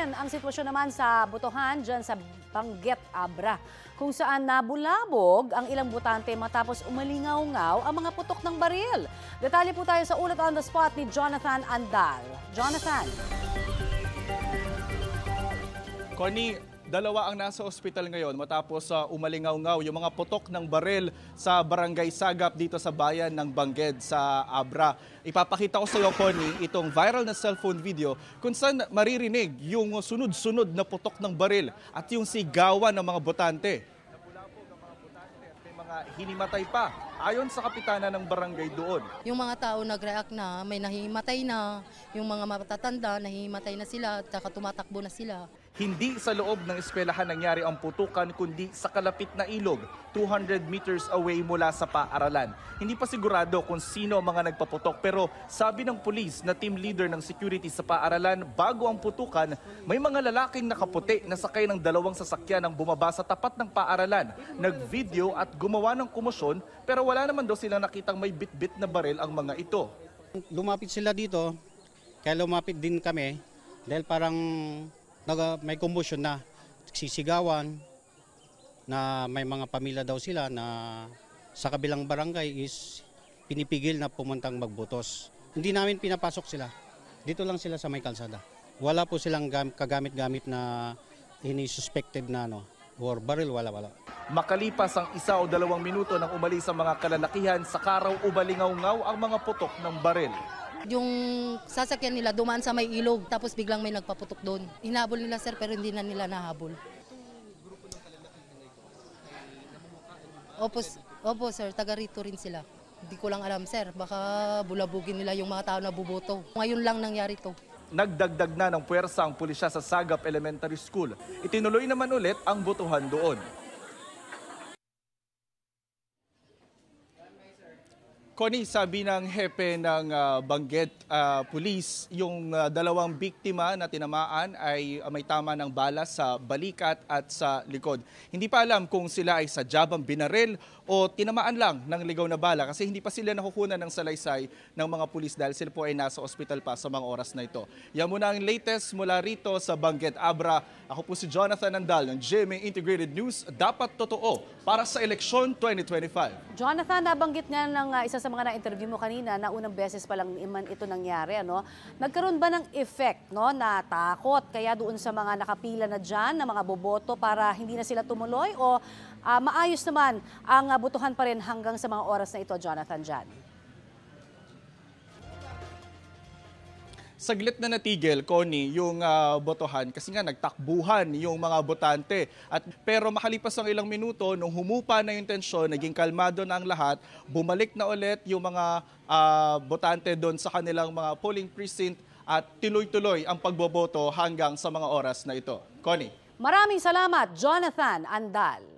rin ang sitwasyon naman sa botohan dyan sa Benguet, Abra, kung saan nabulabog ang ilang botante matapos umalingaw-ngaw ang mga putok ng baril. Detalye po tayo sa ulat on the spot ni Jonathan Andal. Jonathan. Connie, dalawa ang nasa ospital ngayon matapos umalingaw-ngaw yung mga putok ng baril sa Barangay Sagap dito sa bayan ng Benguet sa Abra. Ipapakita ko sa iyo, Connie, itong viral na cellphone video kung saan maririnig yung sunod-sunod na putok ng baril at yung sigawan ng mga botante. Nabulabog ang mga botante at may mga hinimatay pa ayon sa kapitana ng barangay doon. Yung mga tao nag-react na, may nahimatay na, yung mga matatanda, nahimatay na sila at tumatakbo na sila. Hindi sa loob ng eskwelahan nangyari ang putukan kundi sa kalapit na ilog, 200 meters away mula sa paaralan. Hindi pa sigurado kung sino ang mga nagpaputok pero sabi ng pulis na team leader ng security sa paaralan bago ang putukan, may mga lalaking nakaputi na sakay ng dalawang sasakyan ang bumaba sa tapat ng paaralan. Nag-video at gumawa ng komosyon pero wala naman daw silang nakitang may bit-bit na baril ang mga ito. Lumapit sila dito, kaya lumapit din kami dahil parang may combustion na, sisigawan na may mga pamilya daw sila na sa kabilang barangay is pinipigil na pumuntang magbutos. Hindi namin pinapasok sila. Dito lang sila sa may kalsada. Wala po silang kagamit-gamit na ini-suspected na or baril, wala. Makalipas ang 1 o 2 minuto nang umalis ang mga kalalakihan, saka raw umalingaw-ngaw ang mga putok ng baril. Yung sasakyan nila dumaan sa may ilog tapos biglang may nagpaputok doon. Hinabol nila sir pero hindi na nila nahabol. Opo sir, taga rito rin sila. Hindi ko lang alam sir, baka bulabugin nila yung mga tao na buboto. Ngayon lang nangyari to. Nagdagdag na ng puwersa ang pulisya sa Sagap Elementary School. Itinuloy naman ulit ang botohan doon. Connie, sabi ng hepe ng Benguet Police, yung dalawang biktima na tinamaan ay may tama ng bala sa balikat at sa likod. Hindi pa alam kung sila ay sadyabang binaril o tinamaan lang ng ligaw na bala kasi hindi pa sila nakukunan ng salaysay ng mga pulis dahil sila po ay nasa ospital pa sa mga oras na ito. Yan muna ang latest mula rito sa Benguet, Abra. Ako po si Jonathan Andal ng GMA Integrated News. Dapat totoo para sa eleksyon 2025. Jonathan, nabanggit nga ng isa sa mga na-interview mo kanina na unang beses pa lang naman ito nangyari. Nagkaroon ba ng effect na takot kaya doon sa mga nakapila na dyan, na mga boboto para hindi na sila tumuloy o maayos naman ang botohan pa rin hanggang sa mga oras na ito, Jonathan, dyan? Saglit na natigil, Connie, yung botohan kasi nga nagtakbuhan yung mga botante. Pero makalipas ang ilang minuto, nung humupa na yung tensyon, naging kalmado na ang lahat, bumalik na ulit yung mga botante doon sa kanilang mga polling precinct at tuloy-tuloy ang pagboboto hanggang sa mga oras na ito. Connie. Maraming salamat, Jonathan Andal.